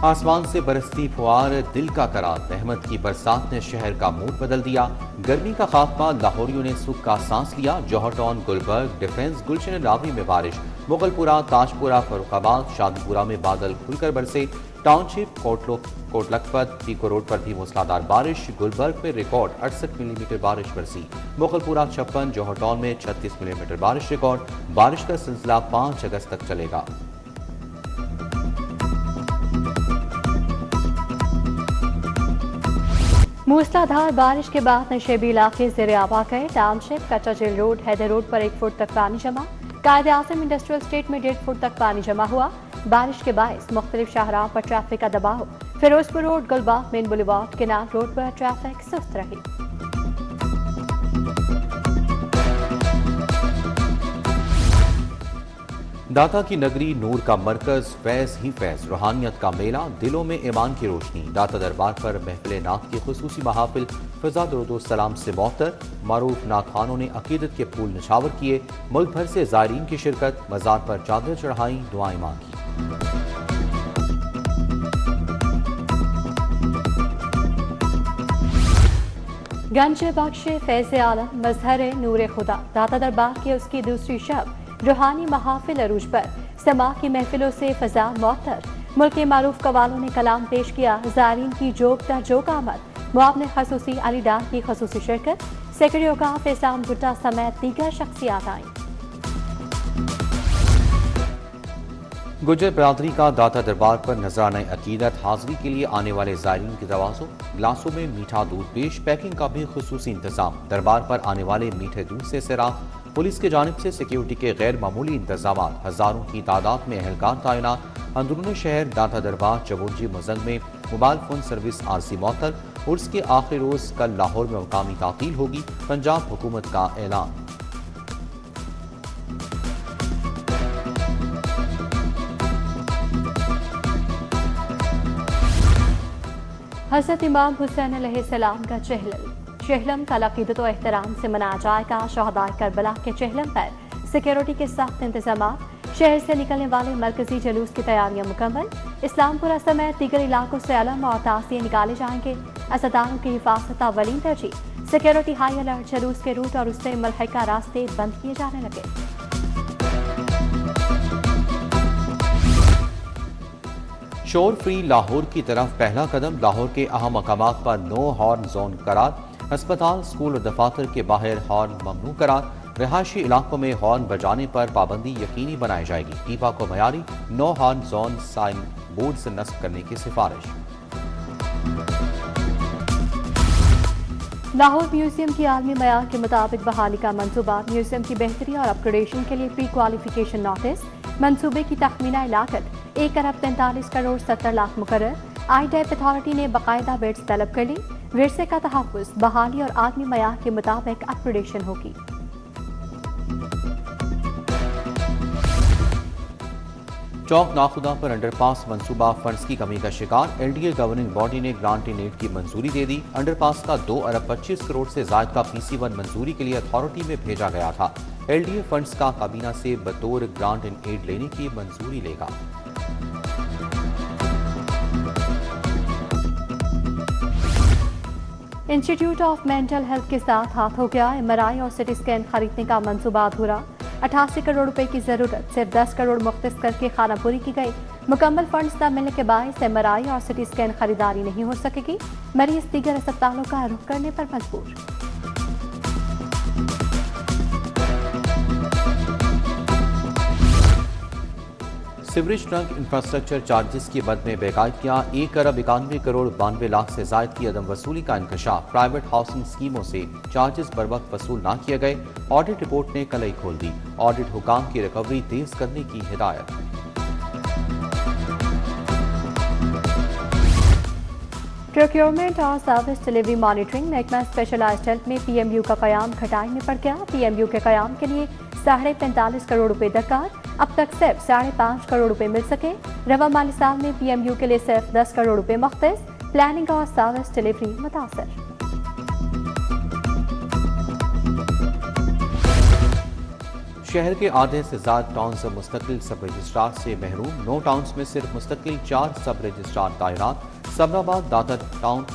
आसमान से बरसती फुहार दिल का करार, रहमत की बरसात ने शहर का मूड बदल दिया। गर्मी का खात्मा, लाहौरियों ने सुख का सांस लिया। जौहर टाउन, गुलबर्ग, डिफेंस, गुलशन रावी में बारिश। मुगलपुरा, ताजपुरा, फरुखाबाद, शादीपुरा में बादल खुलकर बरसे। टाउनशिप, कोट लखपत, पीको रोड पर भी मूसलाधार बारिश। गुलबर्ग में रिकॉर्ड 68 मिलीमीटर बारिश बरसी। मुगलपुरा 56, जौहर टाउन में 36 मिलीमीटर बारिश रिकॉर्ड। बारिश का सिलसिला 5 अगस्त तक चलेगा। मूसलाधार बारिश के बाद नशेबी इलाके ज़ेरे आबा गए। टाउनशिप, कच्चा जेल रोड, हैदर रोड पर 1 फुट तक पानी जमा। कायदे आज़म इंडस्ट्रियल स्टेट में 1.5 फुट तक पानी जमा हुआ। बारिश के बायस मुख्तलिफ शाहराहों पर ट्रैफिक का दबाव। Firozpur road, Gulbagh, main boulevard, canal road पर ट्रैफिक सुस्त रही। दाता की नगरी, नूर का मरकज, फैज ही फैज, रूहानियत का मेला, दिलों में ईमान की रोशनी। दाता दरबार पर महफिल नात की खुसूसी महाफिल फिजा दुरूद सलाम से मौतर। मारूफ नातखानों ने अकीदत के फूल निछावर किए। मुल्क भर से ज़ायरीन की शिरकत, मज़ार पर चादर चढ़ाई, दुआएं मांगी। गंज बख्श फैज़ आलम, मजहर नूर खुदा, दाता दरबार की उसकी दूसरी शब रूहानी महाफिल अरूज पर। समा की महफिलों से फजा मौतर। मुल्क के मारूफ कवालों ने कलाम पेश किया। ज़ायरीन की जोक दा जोक आमद। मुआवने खसूसी अली डार की खसूसी शिरकत। सेक्रेटरी औकाफ इस्लाम भुट्टा समेत दीगर शख्सियात आईं। गुजर बरादरी का दाता दरबार पर नजराना अकीदत, हाजिरी के लिए आने वाले ज़ायरीन की तवाज़ो। गिलासों में मीठा दूध पेश, पैकिंग का भी खुसूसी इंतजाम। दरबार पर आने वाले मीठे दूध से सैराब। पुलिस की जानिब से सिक्योरिटी के गैर मामूली इंतजाम। हजारों की तादाद में एहलकार तैनात। अंदरूनी शहर दाता दरबार चबुर्जी मुजंग में मोबाइल फोन सर्विस आरसी मौतल। उर्स के आखिरी रोज कल लाहौर में मकामी तातील होगी। पंजाब हुकूमत का ऐलान। हज़रत इमाम हुसैन अलैहिस्सलाम का चहलम कल अक़ीदत व एहतराम से मनाया जाएगा। शहदाए करबला के चहलम पर सिक्योरिटी के सख्त इंतजाम। शहर से निकलने वाले मरकजी जुलूस की तैयारियां मुकम्मल। इस्लामपुरा समेत दीगर इलाकों से अलम और ताज़िये निकाले जाएंगे। अज़ादारों की हिफाजत अवलीन तरजीह। Security high alert. जुलूस के रूट और उससे मलहका रास्ते बंद किए जाने लगे। शोर फ्री लाहौर की तरफ पहला कदम। लाहौर के अहम मकामात पर नो हॉर्न जोन करार। अस्पताल, स्कूल और दफातर के बाहर हॉर्न ममनू करार। रिहायशी इलाकों में हॉर्न बजाने पर पाबंदी यकीनी बनाई जाएगी। टीपा को मयारी no horn zone sign board से नस्ब करने की सिफारिश। लाहौर म्यूजियम की आलमी मयार के मुताबिक बहाली का मंसूबा। म्यूजियम की बेहतरी और अपग्रेडेशन के लिए प्री क्वालिफिकेशन नोटिस। मंसूबे की तखमीना लागत 1 अरब 43 करोड़ 70 लाख मुकर्रर। आईडैप अथॉरिटी ने बाकायदा बेड्स तलब कर ली। विरसे का तहफ़्फ़ुज़, बहाली और आलमी मयार के मुताबिक अपग्रेडेशन होगी। चौक नाखुदा पर अंडरपास मंसूबा फंड्स की कमी का शिकार। एलडीए गवर्निंग बॉडी ने ग्रांट इन एड की मंजूरी दे दी। अंडरपास का 2 अरब 25 करोड़ से जायद का PC1 मंजूरी के लिए अथॉरिटी में भेजा गया था। एलडीए फंड्स का काबीना से बतौर ग्रांट इन एड लेने की मंजूरी लेगा। इंस्टीट्यूट ऑफ मेंटल हेल्थ के साथ हाथ हो गया। MRI और सिटी स्कैन खरीदने का मंसूबा अधूरा। 88 करोड़ रुपए की जरूरत, सिर्फ 10 करोड़ मुख्तस करके खानापुरी की गई। मुकम्मल फंड्स न मिलने के बायस MRI और सिटी स्कैन खरीदारी नहीं हो सकेगी। मरीज दीगर अस्पतालों का रुख करने पर मजबूर। सिवरेज ट्रंक इंफ्रास्ट्रक्चर चार्जेस की बद में बेकायदगियां। 1 अरब 91 करोड़ 92 लाख से जायद की अदम वसूली का इंकशाफ। प्राइवेट हाउसिंग स्कीमों से चार्जेस बर वक्त वसूल न किए गए। ऑडिट रिपोर्ट ने कलई खोल दी। ऑडिट हुकाम की रिकवरी तेज करने की हिदायत। प्रोक्योरमेंट और सर्विस डिलीवरी मॉनिटरिंग महकमा स्पेशलाइज्ड हेल्थ में PMU का कयाम घटाई में पड़ गया। PMU के कयाम के लिए 45.5 करोड़ रुपए दरकार। अब तक सिर्फ 5.5 करोड़ रुपए मिल सके। रवा माली साल में PMU के लिए सिर्फ 10 करोड़ रुपए मुख्तस। प्लानिंग और सर्विस डिलीवरी मुतासर। शहर के आधे से ज्यादा टाउन से मुस्तकिल सब रजिस्ट्रार से महरूम। 9 टाउन्स में सिर्फ मुस्तकिल 4 सब रजिस्ट्रार तैनात। सबराबाद, दादर टाउन,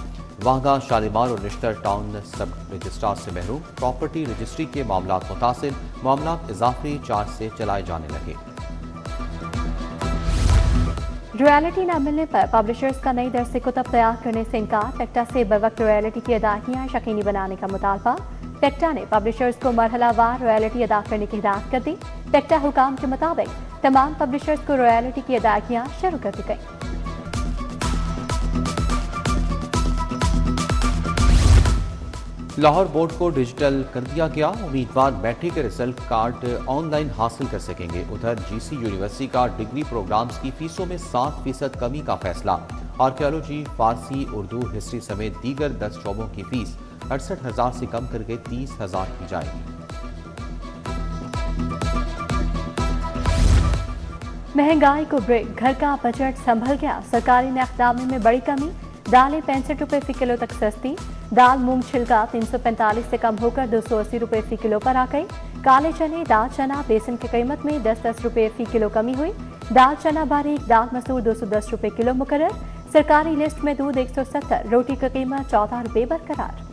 वाहगा, शालीमार और रिश्तर टाउन सब रजिस्ट्रार से महरूम। प्रॉपर्टी रजिस्ट्री के मामला मुतासिर, मामला इजाफी चार्ज से चलाए जाने लगे। रॉयल्टी न मिलने पर पब्लिशर्स का नई दर से कुतब तैयार करने से इनकार। पेक्टा से बवक्त रॉयल्टी की अदायगियां यकीनी बनाने का मुतालबा। पेक्टा ने पब्लिशर्स को मरहलावार रॉयल्टी अदा करने की हिदायत कर दी। पेक्टा हुकाम के मुताबिक तमाम पब्लिशर्स को रॉयल्टी की अदायगियां शुरू कर दी गई। लाहौर बोर्ड को डिजिटल कर दिया गया। उम्मीदवार मैट्रिक के रिजल्ट कार्ड ऑनलाइन हासिल कर सकेंगे। उधर GC यूनिवर्सिटी का डिग्री प्रोग्राम्स की फीसों में 7% कमी का फैसला। आर्कियोलॉजी, फारसी, उर्दू, हिस्ट्री समेत दीगर 10 शोबों की फीस 68,000 से कम करके 30,000 की जाएगी। महंगाई को ब्रेक, घर का बजट संभल गया। सरकारी नकदामे में बड़ी कमी। दालें 65 रुपए फी किलो तक सस्ती। दाल मूंग छिलका 345 से कम होकर 280 रुपए फी किलो पर आ गई। काले चने, दाल चना, बेसन की कीमत में 10-10 रुपए फी किलो कमी हुई। दाल चना बारीक, दाल मसूर 210 रुपए किलो मुकर्रर। सरकारी लिस्ट में दूध 170, रोटी की कीमत 14 रुपए बरकरार।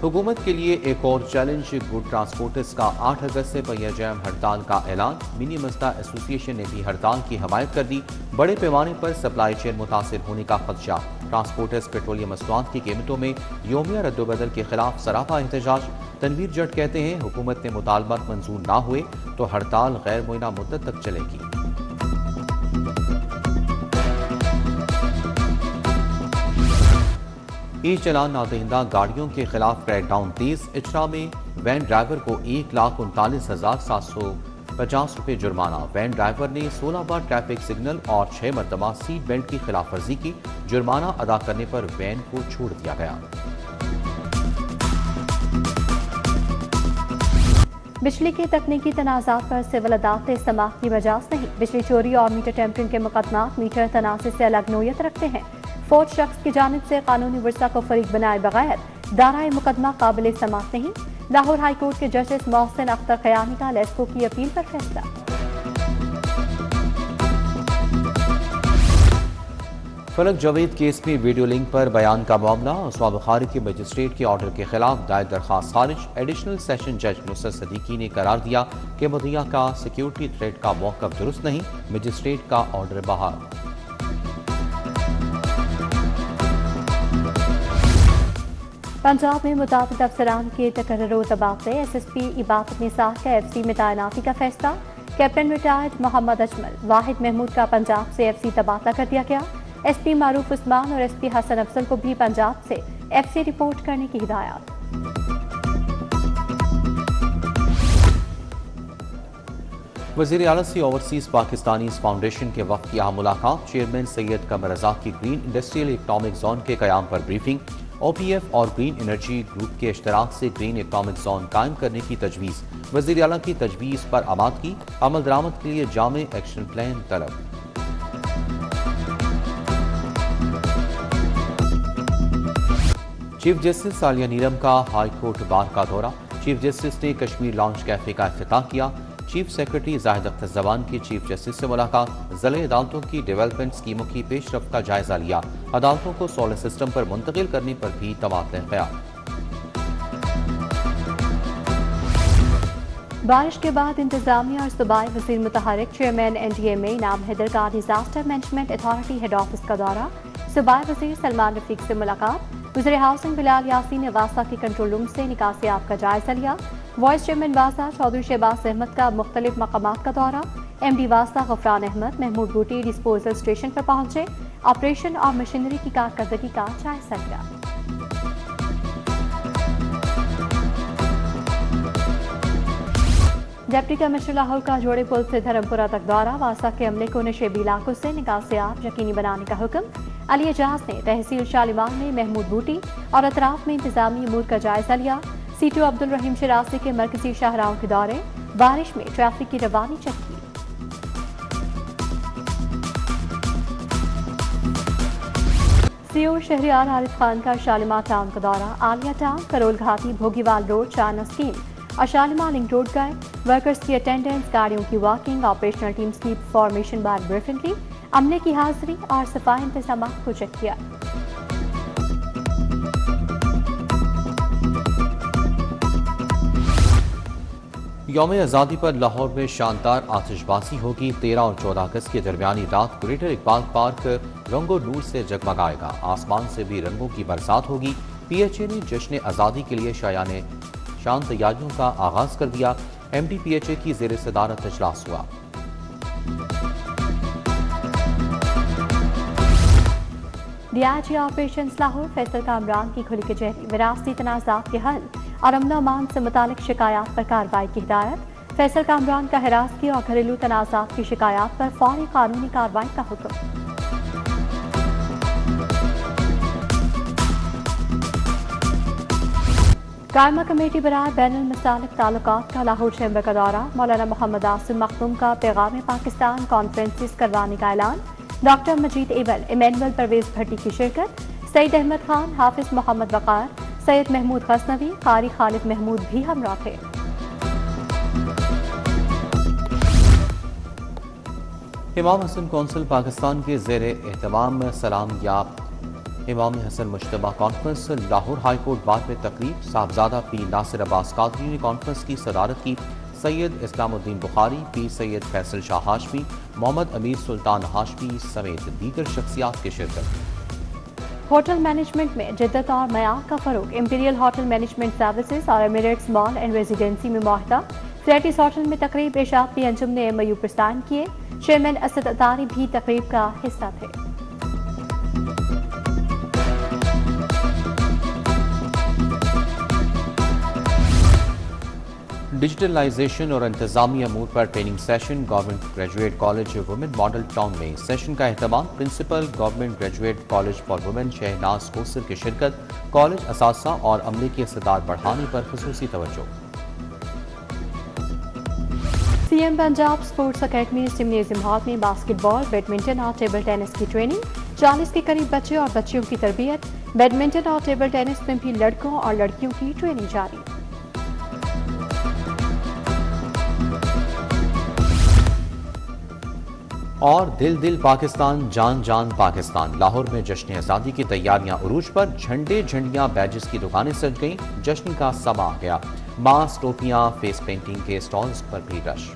हुकूमत के लिए एक और चैलेंज। गुड ट्रांसपोर्टर्स का 8 अगस्त से पहिया जैम हड़ताल का ऐलान। मिनी मजदा एसोसिएशन ने भी हड़ताल की हमायत कर दी। बड़े पैमाने पर सप्लाई चेन मुतासिर होने का खदशा। ट्रांसपोर्टर्स पेट्रोलियम मसनूआत की कीमतों में योमिया रद्दोबदल के खिलाफ सरापा एहतजाज। तनवीर जट कहते हैं हुकूमत ने मुतालबात मंजूर ना हुए तो हड़ताल गैर मुयना मुद्दत तक चलेगी। ई चलान नादहिंदा गाड़ियों के खिलाफ क्रैकडाउन तेज। इचरा में वैन ड्राइवर को 1,39,750 रुपये जुर्माना। वैन ड्राइवर ने 16 बार ट्रैफिक सिग्नल और 6 मरतबा सीट बेल्ट की खिलाफ वर्जी की। जुर्माना अदा करने पर वैन को छोड़ दिया गया। बिजली के तकनीकी तनाज़ात पर सिविल अदालतें समाअत की वजाज नहीं। बिजली चोरी और मीटर टेम्परिंग के मुकदमात मीटर तनाज़े से अलग नोयत रखते हैं। फौज शख्स की जानिब से कानूनी वर्सा को फरीक बनाए बगैर दाराए मुकदमा काबिल समाअत नहीं। लाहौर हाई कोर्ट के जस्टिस मोहसिन अख्तर खयानी का लेस्को की अपील पर फैसला। फलक जावेद केस में वीडियो लिंक पर बयान का मामला। उसमा बुखारी के मजिस्ट्रेट के ऑर्डर के खिलाफ दायर दरखास्त खारिज। एडिशनल सेशन जज नुसरत सदीकी ने करार दिया कि मुद्दइया का सिक्योरिटी थ्रेट का मौक़िफ़ दुरुस्त नहीं। मजिस्ट्रेट का ऑर्डर बहाल। पंजाब में मुताबिक अफसरान के तकर्रुर तबादले। SSP इबादत निसार का FC में तैनाती का फैसला। कैप्टन रिटायर्ड मोहम्मद अजमल वाहिद महमूद का पंजाब से FC तबादला कर दिया गया। SP मारूफ उस्मान और SP हसन अफजल को भी पंजाब से FC रिपोर्ट करने की हिदायत। वज़ीर आला से ओवरसीज पाकिस्तानीज़ फाउंडेशन के वक्त की अहम मुलाकात। चेयरमैन सैयद कमर रज़ा की ग्रीन इंडस्ट्रियल इकनॉमिक जोन के क़याम पर ब्रीफिंग। OPF और ग्रीन एनर्जी ग्रुप के इश्तराक से ग्रीन इकनॉमिक जोन कायम करने की तजवीज़। वज़ीर आला की तजवीज़ पर आमादगी। अमल दरामद के लिए जामे एक्शन प्लान तलब। चीफ जस्टिस सालिया नीरम का हाई कोर्ट बार का दौरा। चीफ जस्टिस ने कश्मीर लॉन्च कैफे का इफ्तिताह किया। चीफ सेक्रेटरी जाहिद अख्तर जवान की चीफ जस्टिस से मुलाकात। ज़िले अदालतों की डेवलपमेंट स्कीमों की पेशरफ्त का जायजा लिया। अदालतों को सोलर सिस्टम पर मुंतकिल करने पर भी तबादला ख्याल। बारिश के बाद इंतजामिया और सूबाई वज़ीर मुतहरिक चेयरमैन NDMA इनाम हैदर का disaster management authority head office का दौरा। सूबाई वज़ीर सलमान रफीक से मुलाकात। वज़ीर हाउसिंग बिलाल यासीन ने वासा के कंट्रोल रूम से निकासियाब का जायजा लिया। वाइस चेयरमैन वासा चौधरी शहबाज अहमद का मुख्तलिफ मकामात का दौरा। MD वासा गफरान अहमद महमूद बूटी डिस्पोजल स्टेशन पर पहुंचे। ऑपरेशन और मशीनरी की कारकर्दगी का जायजा लिया। डिप्टी कमिश्नर लाहौर का जोड़े पुल से धर्मपुरा तक दौरा। वासा के अमले को नशेबी इलाकों से निकासियाब यकीनी बनाने का हुक्म। अली एजाज ने तहसील शालीमार में महमूद बूटी और अतराफ में इंतजामी अमूर का जायजा लिया। CTO अब्दुल रहीम शरासी के मरकजी शाहराहों के दौरे। बारिश में ट्रैफिक की रवानी चेक की। सीओ शहरियार आरिफ खान का शालीमार टाउन का दौरा। आलिया टाउन, करोल घाटी, भोगीवाल रोड, चाइना स्कीम और शालीमार लिंक रोड गए। वर्कर्स की अटेंडेंस, गाड़ियों की वॉकिंग, ऑपरेशनल टीम्स की फॉर्मेशन बार ब्रीफिंग की, अमले की हाजिरी और सफाई इंतजाम को चेक किया। यौम आज़ादी पर लाहौर में शानदार आतिशबाजी होगी। 13 और 14 अगस्त के दरमियानी रात ग्रेटर इकबाल पार्क रंगो नूर से जगमगाएगा। आसमान से भी रंगों की बरसात होगी। PHA ने जश्न आज़ादी के लिए शान तैयारियों का आगाज कर दिया। MD PHA की ज़ेर सदारत इजलास हुआ। DIG ऑपरेशंस लाहौर फैसल कामरान की खुली कचहरी। विरासती तनाज़ात के हल और अमन अमान से मुतालिक शिकायत पर कार्रवाई की हिदायत। फैसल कामरान का हिरासती और घरेलू तनाज़ात की शिकायत पर फौरी कानूनी कार्रवाई का हुक्म। कायमा कमेटी बराए बैनुल मसालिक ताल्लुकात का लाहौर चैम्बर का दौरा। मौलाना मोहम्मद आसिम मखदूम का पैगाम पाकिस्तान कॉन्फ्रेंसिस करवाने का ऐलान। डॉक्टर मजीद एबल, इमैनुअल परवेज भट्टी की शिरकत। सईद अहमद खान, हाफिज मोहम्मद वकार, सैयद महमूद गजनवी, कारी खालिद महमूद भी हमरा थे। इमाम हसन कौंसिल पाकिस्तान के ज़ेर एहतमाम सलाम याब Imam Hasan Mujtaba conference Lahore high court bar में तकरीब। साहबजादा पीर नासिर अब्बास कादरी ने कॉन्फ्रेंस की सदारत की। सैयद इस्लामुद्दीन बुखारी, पीर सैयद फैसल शाह हाशमी, मोहम्मद अमीर सुल्तान हाशमी समेत दीगर शख्सियात की शिरकत। होटल मैनेजमेंट में जिद्दत और मयार का फरोग। इंपीरियल होटल मैनेजमेंट सर्विसेज और एमिरेट्स मॉल एंड रेजिडेंसी में मुआहदा। फ्लैटिस होटल में तकरीब इरशाद पी अंजुम ने MOU पर साइन किए। चेयरमैन असद अतारी भी तकरीब का हिस्सा थे। डिजिटलाइजेशन और इंतजामी अमूर पर training session. Government graduate college women model town में सेशन का अहतमाम। Principal government graduate college for women Shahnaz Kausar की शिरकत। कॉलेज असासा और अमले की इस्तेदाद बढ़ाने पर खुसूसी तवज्जो। CM Punjab sports academy gymnasium hall में बास्केटबॉल, बैडमिंटन और टेबल टेनिस की ट्रेनिंग। 40 के करीब बच्चे और बच्चियों की तरबियत। बैडमिंटन और टेबल टेनिस में भी लड़कों और लड़कियों की ट्रेनिंग जारी। और दिल दिल पाकिस्तान, जान जान पाकिस्तान। लाहौर में जश्न आज़ादी की तैयारियां उरूज पर। झंडे, झंडियां, बैजेस की दुकानें सज गईं। जश्न का समा आ गया। मास्क, टोपियां, फेस पेंटिंग के स्टॉल्स पर भी रश।